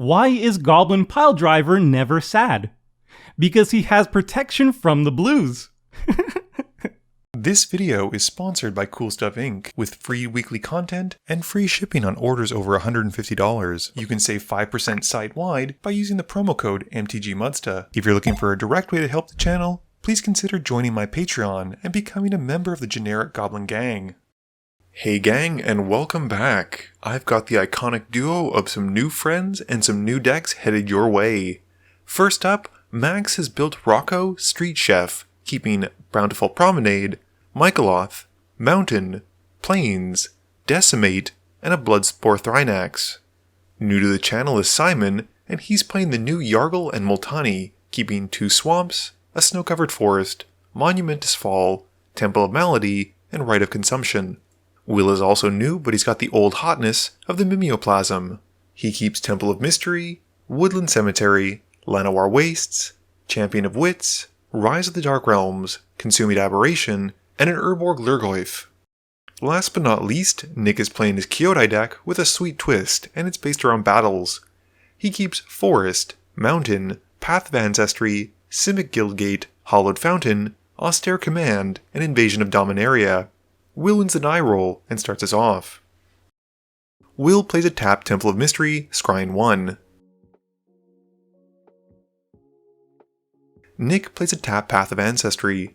Why is Goblin Piledriver never sad? Because he has protection from the blues. This video is sponsored by Cool Stuff Inc. with free weekly content and free shipping on orders over $150. You can save 5% site-wide by using the promo code MTGMudsta. If you're looking for a direct way to help the channel, please consider joining my Patreon and becoming a member of the generic Goblin Gang. Hey gang, and welcome back. I've got the iconic duo of some new friends and some new decks headed your way. First up, Max has built Rocco, Street Chef, keeping Bountiful Promenade, Michaeloth, Mountain, Plains, Decimate, and a Bloodspore Thrinax. New to the channel is Simon, and he's playing the new Yargle and Multani, keeping 2 Swamps, a Snow-Covered Forest, Monumentous Fall, Temple of Malady, and Rite of Consumption. Will is also new, but he's got the old hotness of the Mimeoplasm. He keeps Temple of Mystery, Woodland Cemetery, Llanowar Wastes, Champion of Wits, Rise of the Dark Realms, Consuming Aberration, and an Urborg Lurgoyf. Last but not least, Nick is playing his Kyodai deck with a sweet twist, and it's based around battles. He keeps Forest, Mountain, Path of Ancestry, Simic Guildgate, Hollowed Fountain, Austere Command, and Invasion of Dominaria. Will wins the die roll and starts us off. Will plays a tap Temple of Mystery, Scrying 1. Nick plays a tap Path of Ancestry.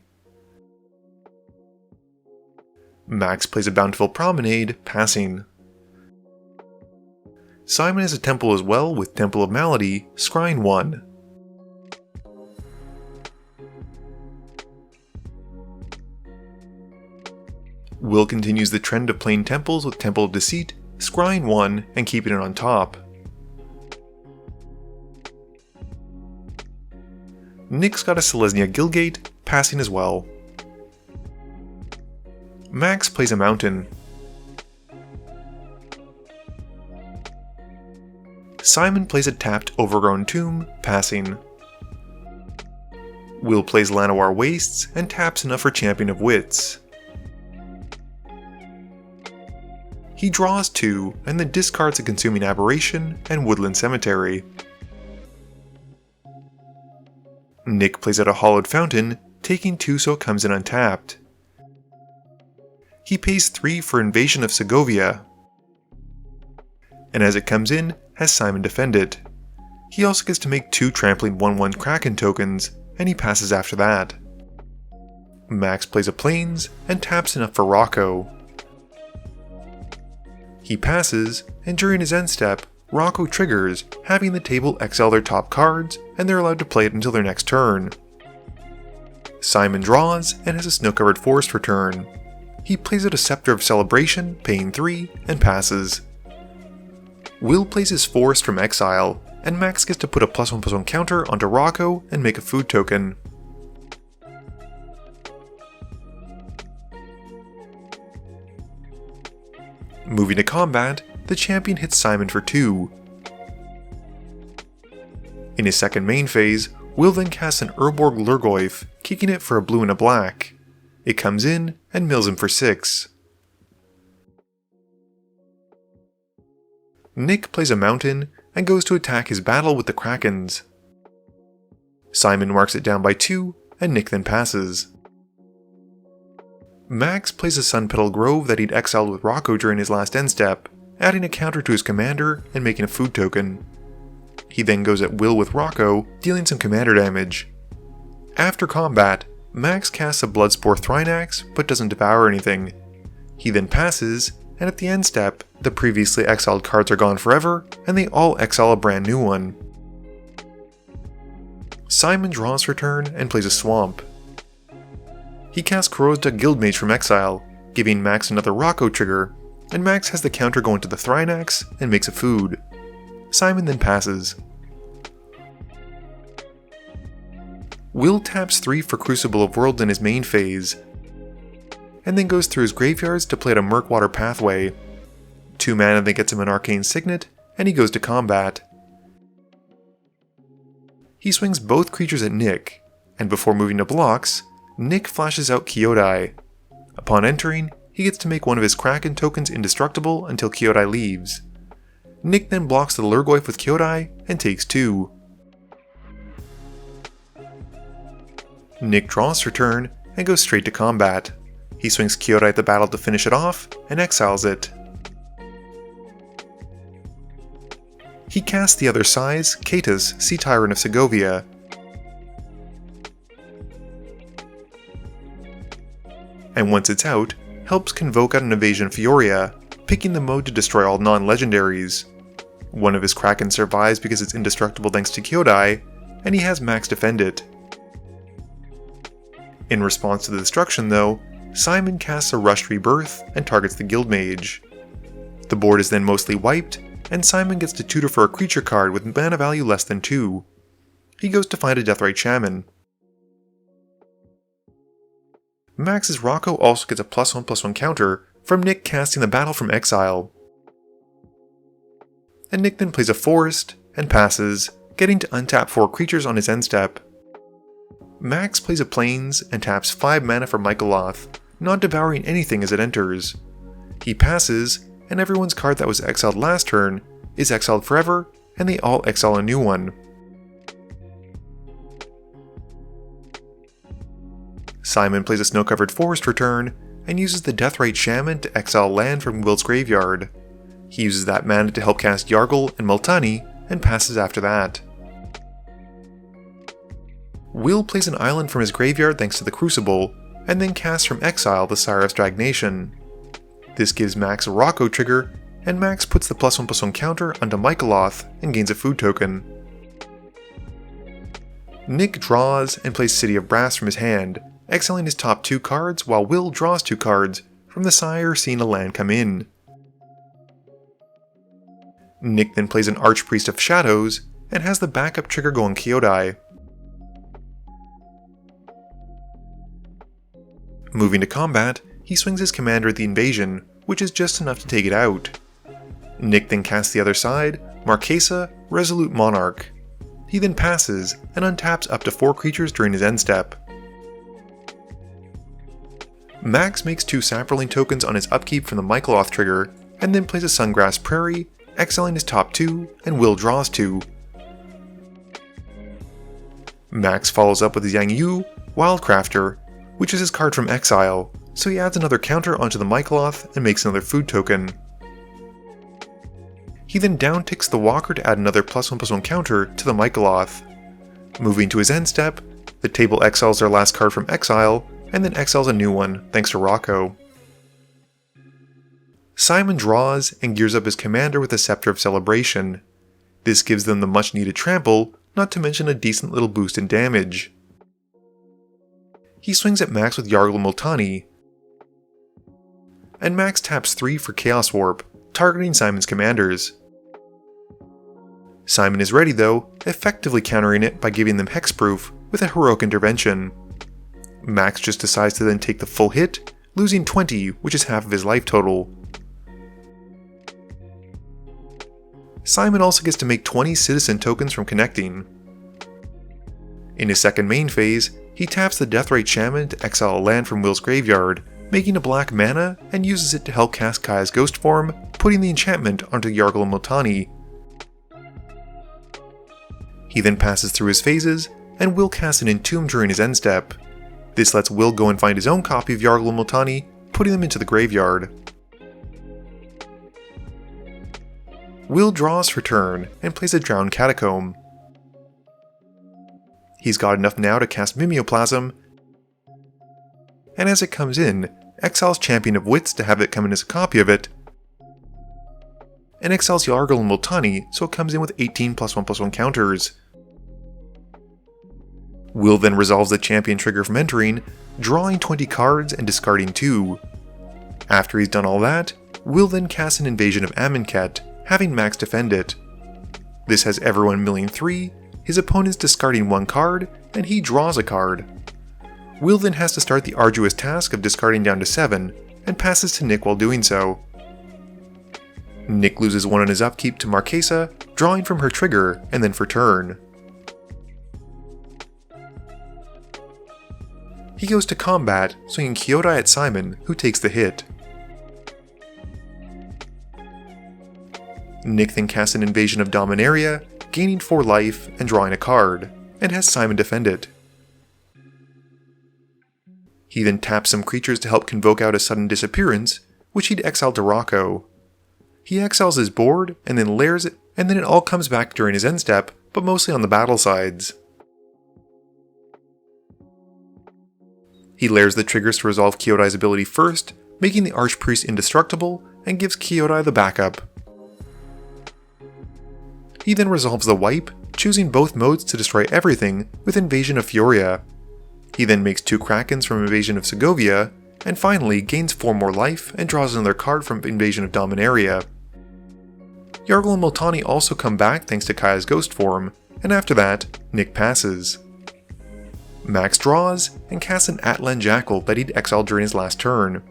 Max plays a Bountiful Promenade, passing. Simon has a temple as well with Temple of Malady, Scrying 1. Will continues the trend of playing temples with Temple of Deceit, Scrying 1, and keeping it on top. Nick's got a Selesnya Guildgate, passing as well. Max plays a Mountain. Simon plays a tapped Overgrown Tomb, passing. Will plays Llanowar Wastes and taps enough for Champion of Wits. He draws 2 and then discards a Consuming Aberration and Woodland Cemetery. Nick plays out a Hollowed Fountain, taking 2 so it comes in untapped. He pays 3 for Invasion of Segovia, and as it comes in, has Simon defend it. He also gets to make 2 trampling 1/1 Kraken tokens, and he passes after that. Max plays a Plains and taps enough for Rocco. He passes, and during his end step, Rocco triggers, having the table exile their top cards, and they're allowed to play it until their next turn. Simon draws, and has a Snow-Covered Forest for turn. He plays out a Scepter of Celebration, paying 3, and passes. Will plays his Forest from exile, and Max gets to put a +1/+1 counter onto Rocco and make a food token. Moving to combat, the champion hits Simon for 2. In his second main phase, Will then casts an Urborg Lurgoyf, kicking it for a blue and a black. It comes in and mills him for 6. Nick plays a Mountain and goes to attack his battle with the Krakens. Simon marks it down by 2, and Nick then passes. Max plays a Sunpetal Grove that he'd exiled with Rocco during his last end step, adding a counter to his commander and making a food token. He then goes at will with Rocco, dealing some commander damage. After combat, Max casts a Bloodspore Thrinax but doesn't devour anything. He then passes, and at the end step, the previously exiled cards are gone forever, and they all exile a brand new one. Simon draws for turn and plays a Swamp. He casts Corozda Guildmage from exile, giving Max another Rocco trigger, and Max has the counter go into the Thrinax and makes a food. Simon then passes. Will taps 3 for Crucible of Worlds in his main phase, and then goes through his graveyards to play out a Murkwater Pathway. 2 mana then gets him an Arcane Signet, and he goes to combat. He swings both creatures at Nick, and before moving to blocks, Nick flashes out Kyodai. Upon entering, he gets to make one of his Kraken tokens indestructible until Kyodai leaves. Nick then blocks the Lurgoyf with Kyodai and takes 2. Nick draws her turn and goes straight to combat. He swings Kyodai at the battle to finish it off and exiles it. He casts the other size, Catus, Sea Tyrant of Segovia. And once it's out, helps convoke out an Evasion Fioria, picking the mode to destroy all non-legendaries. One of his Kraken survives because it's indestructible thanks to Kyodai, and he has Max defend it. In response to the destruction though, Simon casts a Rushed Rebirth and targets the Guildmage. The board is then mostly wiped, and Simon gets to tutor for a creature card with mana value less than 2. He goes to find a Deathrite Shaman. Max's Rocco also gets a +1/+1 counter from Nick casting the Battle from Exile. And Nick then plays a Forest and passes, getting to untap 4 creatures on his end step. Max plays a Plains and taps 5 mana for Mimeoplasm, not devouring anything as it enters. He passes, and everyone's card that was exiled last turn is exiled forever, and they all exile a new one. Simon plays a Snow-Covered Forest for turn, and uses the Deathrite Shaman to exile land from Will's graveyard. He uses that mana to help cast Yargle and Multani, and passes after that. Will plays an island from his graveyard thanks to the Crucible, and then casts from exile the Sire of Stagnation. This gives Max a Rocco trigger, and Max puts the +1/+1 counter onto Mimeoplasm and gains a food token. Nick draws and plays City of Brass from his hand, exiling his top 2 cards while Will draws 2 cards from the Sire seeing a land come in. Nick then plays an Archpriest of Shadows, and has the backup trigger go on Kyodai. Moving to combat, he swings his commander at the invasion, which is just enough to take it out. Nick then casts the other side, Marquesa, Resolute Monarch. He then passes, and untaps up to 4 creatures during his end step. Max makes 2 Saproling tokens on his upkeep from the Mimeoplasm trigger, and then plays a Sungrass Prairie, exiling his top 2, and Will draws 2. Max follows up with his Yang Yu, Wildcrafter, which is his card from exile, so he adds another counter onto the Mimeoplasm and makes another food token. He then downticks the Walker to add another +1/+1 counter to the Mimeoplasm. Moving to his end step, the table exiles their last card from exile, and then exiles a new one thanks to Rocco. Simon draws and gears up his commander with a Scepter of Celebration. This gives them the much needed trample, not to mention a decent little boost in damage. He swings at Max with Yargle Multani, and Max taps 3 for Chaos Warp, targeting Simon's commanders. Simon is ready though, effectively countering it by giving them Hexproof with a Heroic Intervention. Max just decides to then take the full hit, losing 20, which is half of his life total. Simon also gets to make 20 Citizen tokens from connecting. In his second main phase, he taps the Deathrite Shaman to exile a land from Will's graveyard, making a black mana, and uses it to help cast Kaya's Ghost Form, putting the enchantment onto Yargle Multani. He then passes through his phases, and Will casts an Entomb during his end step. This lets Will go and find his own copy of Yargle Multani, putting them into the graveyard. Will draws for turn, and plays a Drowned Catacomb. He's got enough now to cast Mimeoplasm, and as it comes in, exiles Champion of Wits to have it come in as a copy of it, and exiles Yargle Multani so it comes in with 18 +1/+1 counters. Will then resolves the champion trigger from entering, drawing 20 cards and discarding 2. After he's done all that, Will then casts an Invasion of Amonkhet, having Max defend it. This has everyone milling 3, his opponent's discarding 1 card, and he draws a card. Will then has to start the arduous task of discarding down to 7, and passes to Nick while doing so. Nick loses 1 on his upkeep to Marquesa, drawing from her trigger, and then for turn. He goes to combat, swinging Kyodai at Simon, who takes the hit. Nick then casts an Invasion of Dominaria, gaining 4 life and drawing a card, and has Simon defend it. He then taps some creatures to help convoke out a sudden disappearance, which he'd exile to Rocco. He exiles his board, and then lairs it, and then it all comes back during his end step, but mostly on the battle sides. He lairs the triggers to resolve Kyodai's ability first, making the Archpriest indestructible, and gives Kyodai the backup. He then resolves the wipe, choosing both modes to destroy everything with Invasion of Furia. He then makes 2 Krakens from Invasion of Segovia, and finally gains 4 more life and draws another card from Invasion of Dominaria. Yargle Multani also come back thanks to Kaya's ghost form, and after that, Nick passes. Max draws and casts an Atlan Jackal that he'd exiled during his last turn.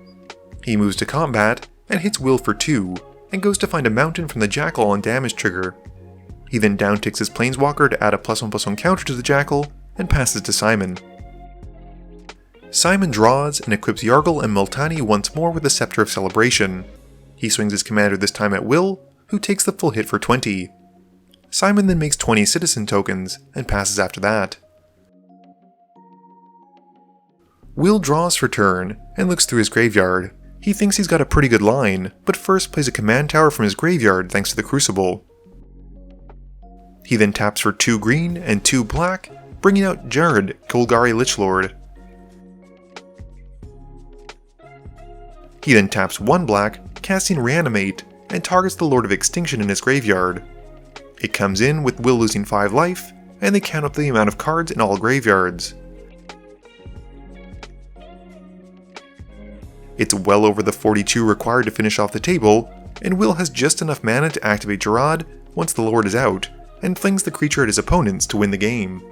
He moves to combat and hits Will for 2, and goes to find a mountain from the Jackal on damage trigger. He then downticks his Planeswalker to add a +1/+1 counter to the Jackal, and passes to Simon. Simon draws and equips Yargle and Multani once more with the Scepter of Celebration. He swings his commander this time at Will, who takes the full hit for 20. Simon then makes 20 citizen tokens, and passes after that. Will draws for turn, and looks through his graveyard. He thinks he's got a pretty good line, but first plays a command tower from his graveyard thanks to the Crucible. He then taps for 2 green and 2 black, bringing out Jared, Golgari Lichlord. He then taps 1 black, casting Reanimate, and targets the Lord of Extinction in his graveyard. It comes in with Will losing 5 life, and they count up the amount of cards in all graveyards. It's well over the 42 required to finish off the table, and Will has just enough mana to activate Gerard once the Lord is out, and flings the creature at his opponents to win the game.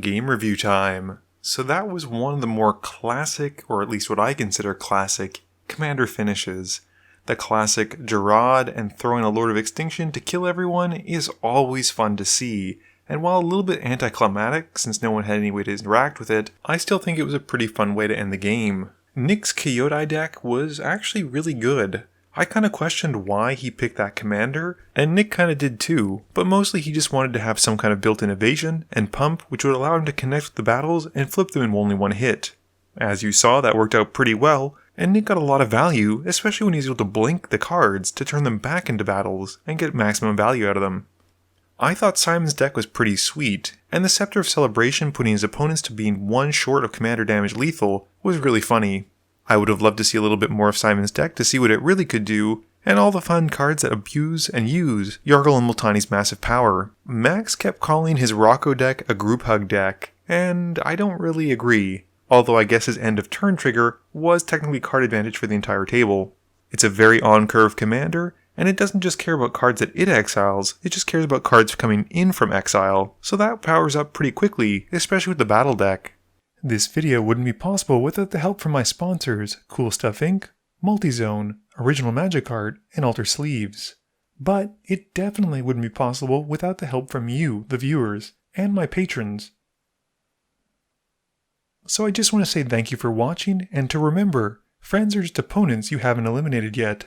Game review time. So that was one of the more classic, or at least what I consider classic, commander finishes. The classic Gerard and throwing a Lord of Extinction to kill everyone is always fun to see, and while a little bit anticlimactic since no one had any way to interact with it, I still think it was a pretty fun way to end the game. Nick's Kyodai deck was actually really good. I kinda questioned why he picked that commander, and Nick kinda did too, but mostly he just wanted to have some kind of built-in evasion and pump which would allow him to connect with the battles and flip them in only 1 hit. As you saw, that worked out pretty well, and Nick got a lot of value, especially when he was able to blink the cards to turn them back into battles and get maximum value out of them. I thought Simon's deck was pretty sweet, and the Scepter of Celebration putting his opponents to being 1 short of commander damage lethal was really funny. I would have loved to see a little bit more of Simon's deck to see what it really could do, and all the fun cards that abuse and use Yargle and Multani's massive power. Max kept calling his Rocco deck a group hug deck, and I don't really agree, although I guess his end of turn trigger was technically card advantage for the entire table. It's a very on-curve commander, and it doesn't just care about cards that it exiles, it just cares about cards coming in from exile, so that powers up pretty quickly, especially with the battle deck. This video wouldn't be possible without the help from my sponsors, Cool Stuff Inc., Multizone, Original Magic Art, and Alter Sleeves. But it definitely wouldn't be possible without the help from you, the viewers, and my patrons. So I just want to say thank you for watching, and to remember, friends are just opponents you haven't eliminated yet.